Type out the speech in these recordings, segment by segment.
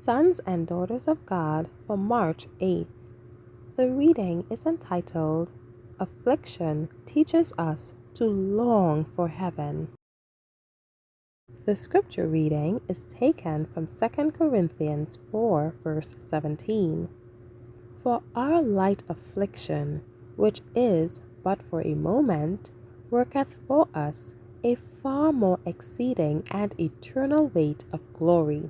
Sons and Daughters of God for March 8th. The reading is entitled, Affliction Teaches Us to Long for Heaven. The scripture reading is taken from 2 Corinthians 4 verse 17. For our light affliction, which is but for a moment, worketh for us a far more exceeding and eternal weight of glory.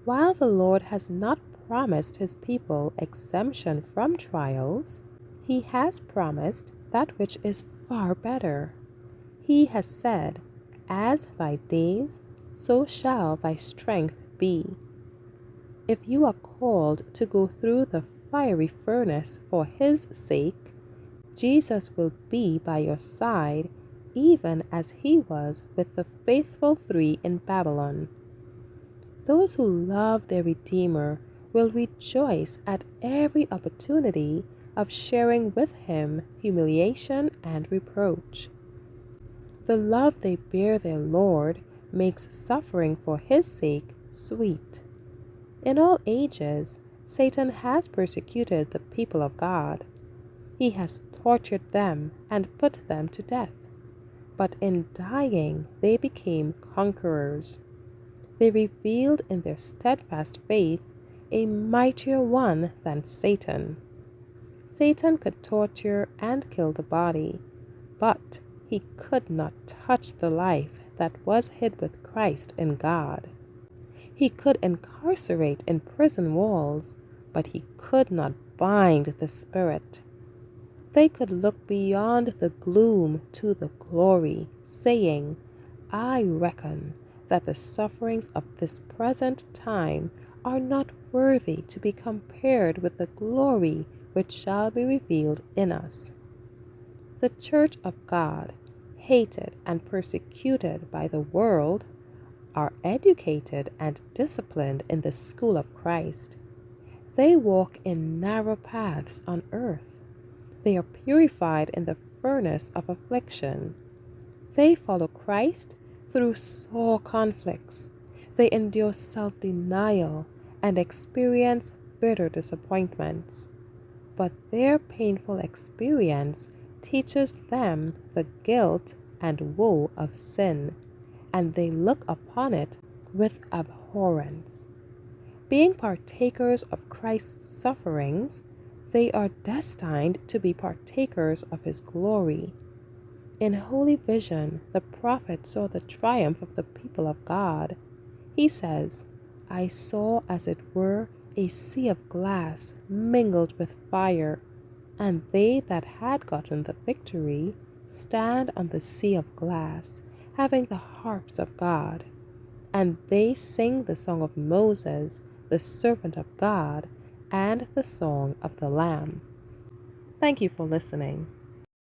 While the Lord has not promised his people exemption from trials, he has promised that which is far better. He has said, As thy days, so shall thy strength be. If you are called to go through the fiery furnace for his sake, Jesus will be by your side, even as he was with the faithful 3 in Babylon. Those who love their Redeemer will rejoice at every opportunity of sharing with him humiliation and reproach. The love they bear their Lord makes suffering for his sake sweet. In all ages, Satan has persecuted the people of God. He has tortured them and put them to death. But in dying, they became conquerors. They revealed in their steadfast faith a mightier one than Satan. Satan could torture and kill the body, but he could not touch the life that was hid with Christ in God. He could incarcerate in prison walls, but he could not bind the spirit. They could look beyond the gloom to the glory, saying, I reckon that the sufferings of this present time are not worthy to be compared with the glory which shall be revealed in us. The Church of God, hated and persecuted by the world, are educated and disciplined in the school of Christ. They walk in narrow paths on earth. They are purified in the furnace of affliction. They follow Christ through sore conflicts. They endure self-denial and experience bitter disappointments. But their painful experience teaches them the guilt and woe of sin, and they look upon it with abhorrence. Being partakers of Christ's sufferings, they are destined to be partakers of his glory. In holy vision, the prophet saw the triumph of the people of God. He says, I saw as it were a sea of glass mingled with fire, and they that had gotten the victory stand on the sea of glass, having the harps of God. And they sing the song of Moses, the servant of God, and the song of the Lamb. Thank you for listening.